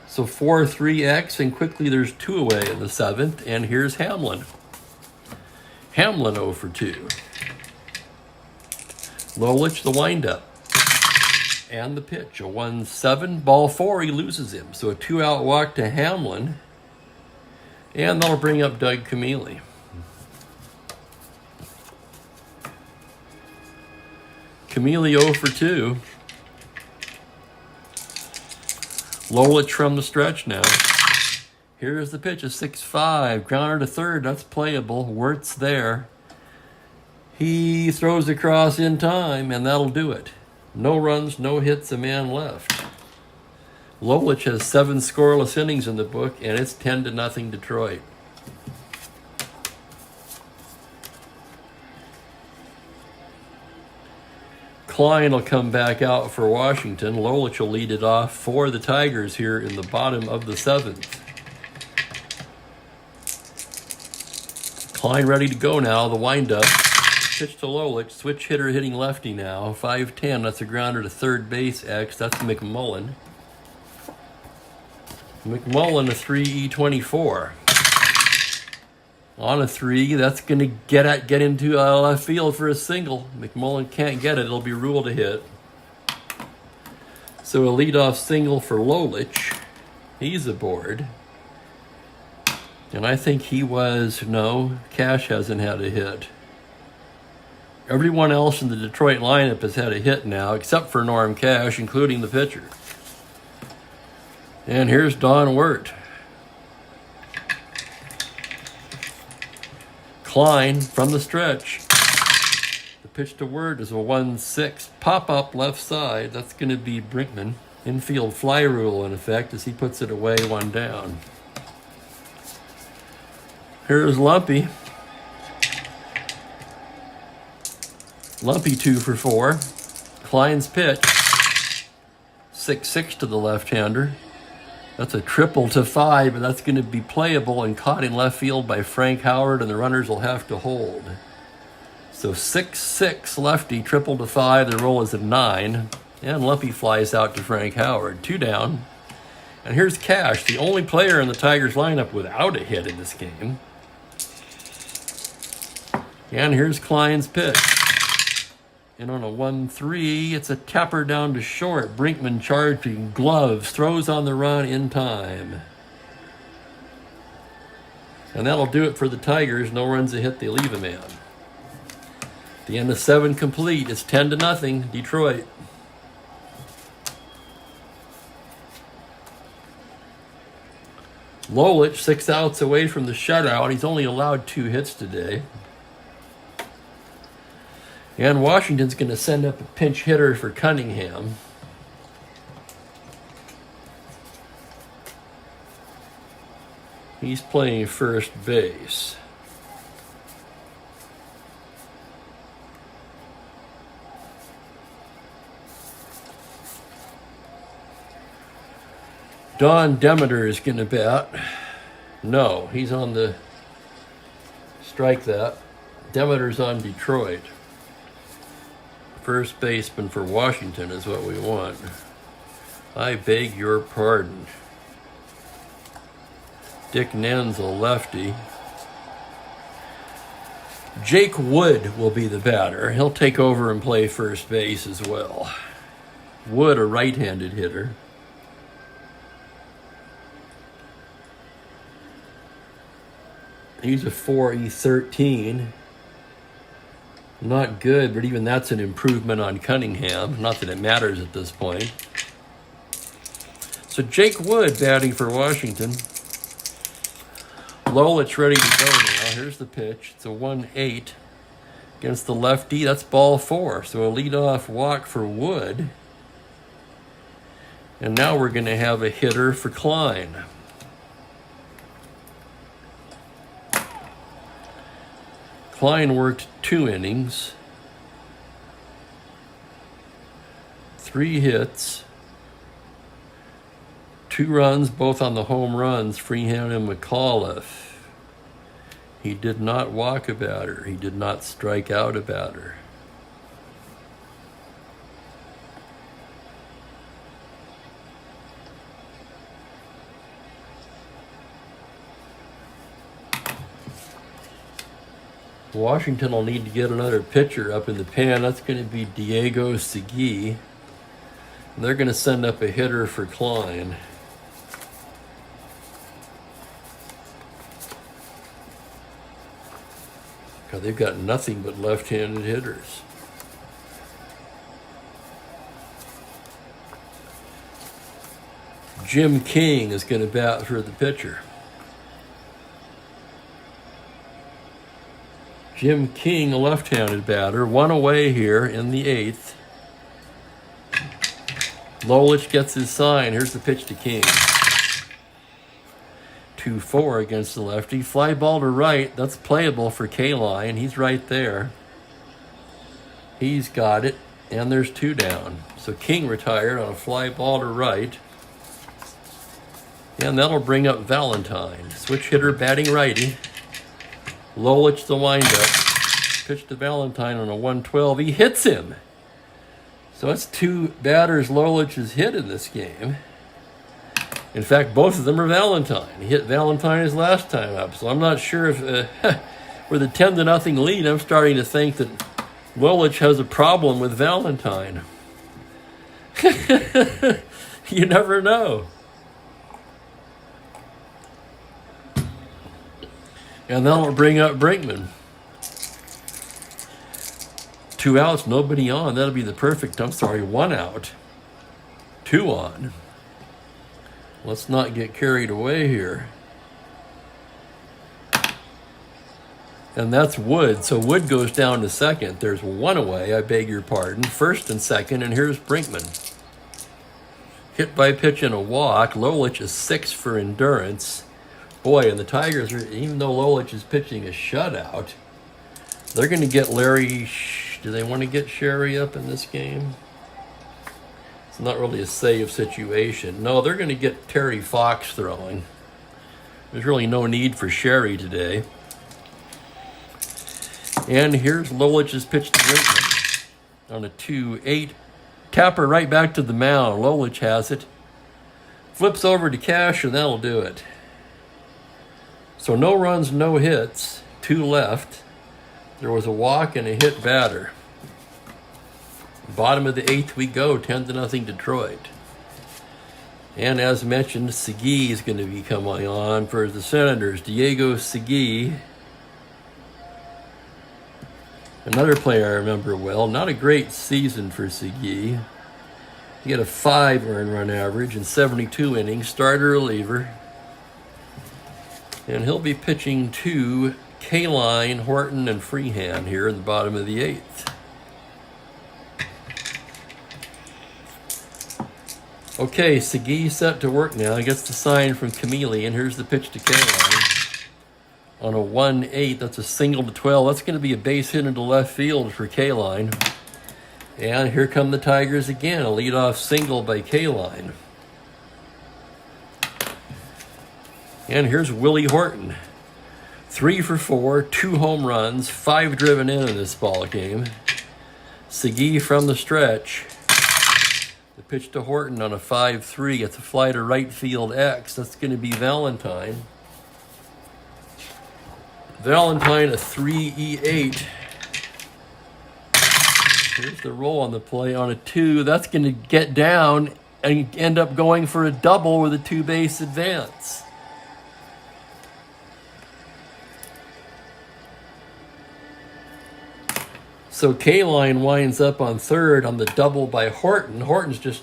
So 4-3X, and quickly there's 2 away in the 7th, and here's Hamlin. Hamlin 0 for 2. Lolich, the windup. And the pitch, a 1-7. Ball 4, he loses him. So a 2-out walk to Hamlin. And that'll bring up Doug Camilli. Camilli 0 for 2. Lolich from the stretch now. Here's the pitch, a 6-5. Grounder to third, that's playable. Wirt's there. He throws across in time, and that'll do it. No runs, no hits, a man left. Lolich has 7 scoreless innings in the book, and it's 10-0 Detroit. Klein will come back out for Washington. Lolich will lead it off for the Tigers here in the bottom of the 7th. Klein ready to go now, the windup. Pitch to Lolich, switch hitter hitting lefty now. 5-10, that's a grounder to third base X. That's McMullen. McMullen, a 3E24. On a 3, that's going to get into left field for a single. McMullen can't get it. It'll be ruled a hit. So a leadoff single for Lolich. He's aboard. And I think he was, no, Cash hasn't had a hit. Everyone else in the Detroit lineup has had a hit now, except for Norm Cash, including the pitcher. And here's Don Wirt. Klein from the stretch. The pitch to Wirt is a 1-6. Pop-up left side. That's going to be Brinkman. Infield fly rule in effect as he puts it away, 1 down. Here's Lumpy. Lumpy 2 for 4. Klein's pitch. 6-6 to the left-hander. That's a triple to 5, but that's going to be playable and caught in left field by Frank Howard, and the runners will have to hold. So 6-6 lefty, triple to 5. The roll is a 9, and Lumpy flies out to Frank Howard. 2 down. And here's Cash, the only player in the Tigers lineup without a hit in this game. And here's Klein's pitch. And on a 1-3, it's a tapper down to short. Brinkman charging, gloves, throws on the run in time. And that'll do it for the Tigers. No runs a hit, they leave a man. The end of 7 complete. It's 10-0, Detroit. Lolich, 6 outs away from the shutout. He's only allowed 2 hits today. And Washington's going to send up a pinch hitter for Cunningham. He's playing first base. Don Demeter is going to bat. No, he's on the... Strike that. Demeter's on Detroit. First baseman for Washington is what we want. I beg your pardon. Dick Nen's a lefty. Jake Wood will be the batter. He'll take over and play first base as well. Wood, a right-handed hitter. He's a 4E13. Not good, but even that's an improvement on Cunningham. Not that it matters at this point. So Jake Wood batting for Washington. Lolich ready to go now. Here's the pitch. It's a 1-8 against the lefty. That's ball 4. So a leadoff walk for Wood. And now we're going to have a hitter for Klein. Klein worked 2 innings, 3 hits, 2 runs, both on the home runs, Freehan and McAuliffe. He did not walk a batter. He did not strike out a batter. Washington will need to get another pitcher up in the pan. That's going to be Diego Segui. They're going to send up a hitter for Klein. God, they've got nothing but left-handed hitters. Jim King is going to bat for the pitcher. Jim King, a left-handed batter, 1 away here in the 8th. Lolich gets his sign. Here's the pitch to King. 2-4 against the lefty. Fly ball to right. That's playable for K-Line. He's right there. He's got it, and there's 2 down. So King retired on a fly ball to right. And that'll bring up Valentine. Switch hitter batting righty. Lolich the windup. Pitch to Valentine on a 1-12. He hits him. So that's 2 batters Lolich has hit in this game. In fact, both of them are Valentine. He hit Valentine his last time up. So I'm not sure if, with a 10-0 lead, I'm starting to think that Lolich has a problem with Valentine. You never know. And that'll bring up Brinkman. 2 outs, nobody on. That'll be the perfect, 1 out. 2 on. Let's not get carried away here. And that's Wood. So Wood goes down to second. There's 1 away, I beg your pardon. First and second, and here's Brinkman. Hit by pitch and a walk. Lolich is 6 for endurance. Boy, and the Tigers, even though Lolich is pitching a shutout, they're going to get Larry. Do they want to get Sherry up in this game? It's not really a save situation. No, they're going to get Terry Fox throwing. There's really no need for Sherry today. And here's Lolich's pitch to Brinkman on a 2-8. Tapper right back to the mound. Lolich has it. Flips over to Cash, and that'll do it. So no runs, no hits, 2 left. There was a walk and a hit batter. Bottom of the 8th we go, 10-0 Detroit. And as mentioned, Segui is going to be coming on for the Senators. Diego Segui. Another player I remember well. Not a great season for Segui. He had a 5 earned run average in 72 innings, starter reliever. And he'll be pitching to K-Line, Horton, and Freehan here in the bottom of the 8th. Okay, Segui set to work now. He gets the sign from Chameleon. Here's the pitch to K-Line. On a 1-8, that's a single to 12. That's going to be a base hit into left field for K-Line. And here come the Tigers again. A leadoff single by K-Line. And here's Willie Horton. 3 for 4, 2 home runs, 5 driven in this ball game. Segui from the stretch. The pitch to Horton on a 5-3. It's a fly to right field X. That's going to be Valentine. Valentine, a 3E8. Here's the roll on the play on a 2. That's going to get down and end up going for a double with a 2-base advance. So K-Line winds up on third on the double by Horton. Horton's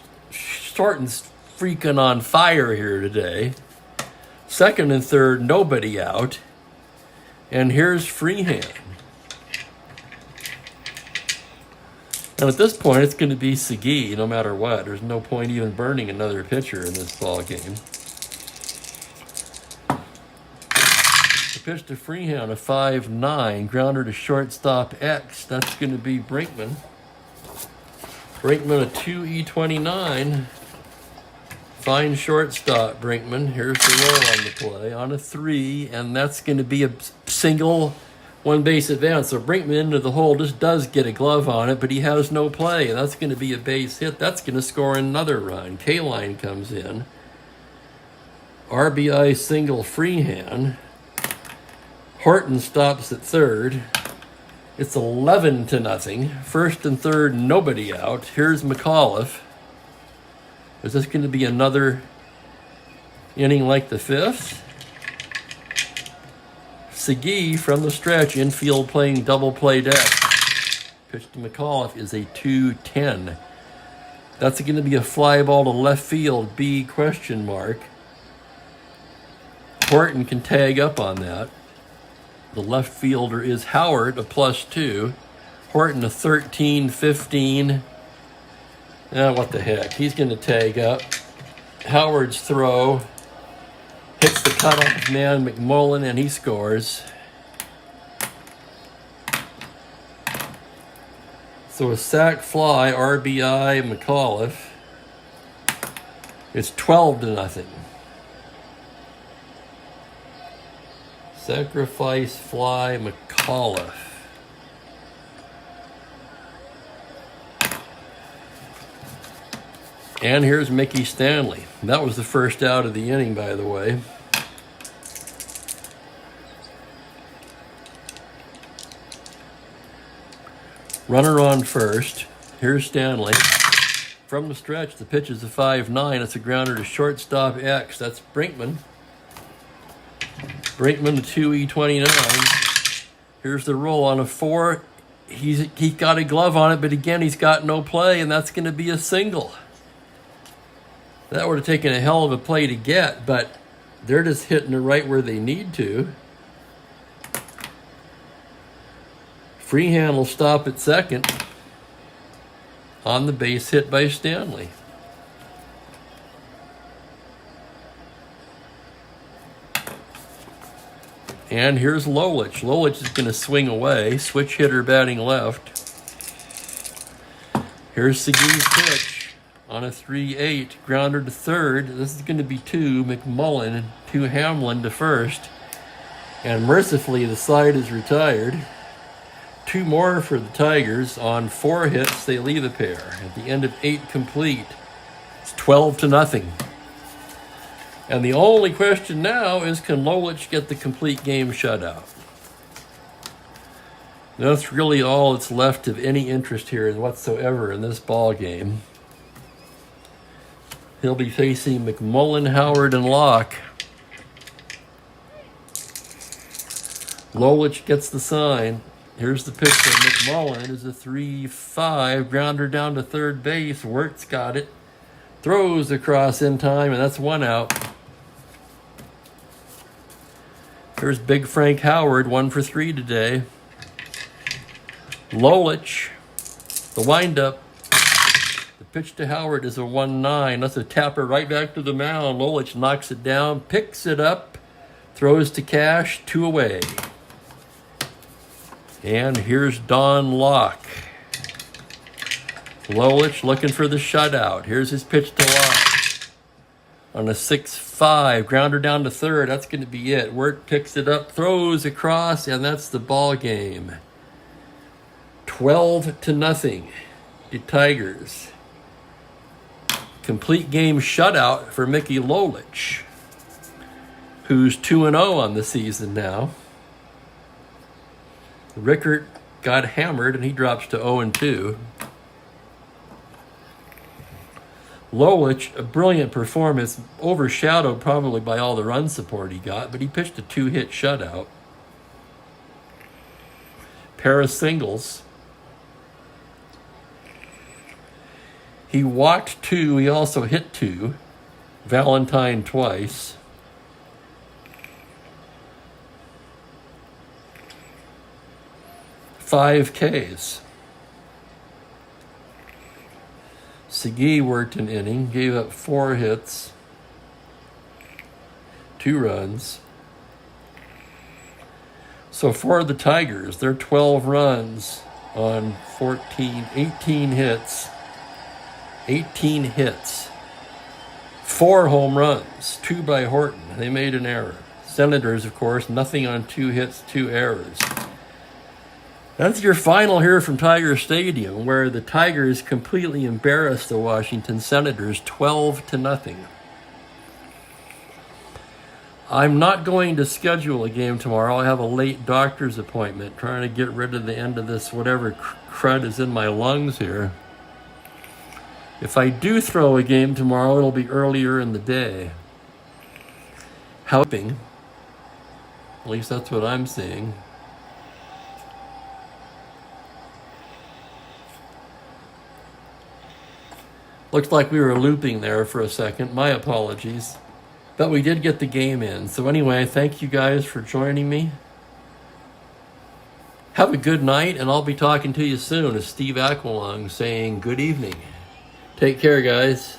freaking on fire here today. Second and third, nobody out. And here's Freehand. And at this point, it's going to be Segui no matter what. There's no point even burning another pitcher in this ball game. The pitch to Freehand, a 5-9. Grounder to shortstop X. That's going to be Brinkman. Brinkman, a 2E29. Fine shortstop, Brinkman. Here's the roll on the play on a 3, and that's going to be a single one-base advance. So Brinkman into the hole just does get a glove on it, but he has no play, and that's going to be a base hit. That's going to score another run. K-Line comes in. RBI single Freehand. Horton stops at third. It's 11-0. First and third, nobody out. Here's McAuliffe. Is this going to be another inning like the fifth? Segui from the stretch, infield playing double play deck. Pitch to McAuliffe is a 2-10. That's going to be a fly ball to left field, B question mark. Horton can tag up on that. The left fielder is Howard, a +2. Horton, a 13-15. What the heck? He's going to tag up. Howard's throw hits the cutoff man, McMullen, and he scores. So a sac fly, RBI, McAuliffe. It's 12-0. Sacrifice fly, McAuliffe. And here's Mickey Stanley. That was the first out of the inning, by the way. Runner on first. Here's Stanley. From the stretch, the pitch is a 5-9. It's a grounder to shortstop X. That's Brinkman. Brinkman, the 2E29. Here's the roll on a 4. He's got a glove on it, but again, he's got no play, and that's going to be a single. That would have taken a hell of a play to get, but they're just hitting it right where they need to. Freehand will stop at second on the base hit by Stanley. And here's Lolich. Lolich is going to swing away. Switch hitter batting left. Here's Segui's pitch on a 3-8. Grounder to third. This is going to be 2. McMullen, 2 Hamlin to first. And mercifully, the side is retired. 2 more for the Tigers. On 4 hits, they leave a pair. At the end of 8 complete, it's 12-0. And the only question now is, can Lolich get the complete game shutout? That's really all that's left of any interest here whatsoever in this ball game. He'll be facing McMullen, Howard, and Locke. Lolich gets the sign. Here's the pitch from McMullen. Is a 3-5. Grounder down to third base. Wirtz got it. Throws across in time, and that's 1 out. Here's Big Frank Howard, 1 for 3 today. Lolich, the windup. The pitch to Howard is a 1-9. That's a tapper right back to the mound. Lolich knocks it down, picks it up, throws to Cash, 2 away. And here's Don Locke. Lolich looking for the shutout. Here's his pitch to Locke. On a 6-5, grounder down to third. That's going to be it. Wirt picks it up, throws across, and that's the ball game. 12-0. The Tigers. Complete game shutout for Mickey Lolich, who's 2-0 on the season now. Rickert got hammered, and he drops to 0-2. Lolich, a brilliant performance, overshadowed probably by all the run support he got, but he pitched a 2-hit shutout. Pair of singles. He walked 2. He also hit 2. Valentine twice. Five Ks. Segui worked an inning, gave up 4 hits, 2 runs. So for the Tigers, they're 12 runs on 18 hits. 18 hits. 4 home runs, 2 by Horton. They made an error. Senators, of course, nothing on 2 hits, 2 errors. That's your final here from Tiger Stadium, where the Tigers completely embarrassed the Washington Senators 12-0. I'm not going to schedule a game tomorrow. I have a late doctor's appointment, trying to get rid of the end of this whatever crud is in my lungs here. If I do throw a game tomorrow, it'll be earlier in the day. Helping. At least that's what I'm seeing. Looks like we were looping there for a second. My apologies. But we did get the game in. So anyway, thank you guys for joining me. Have a good night, and I'll be talking to you soon. It's Steve Aqualung saying good evening. Take care, guys.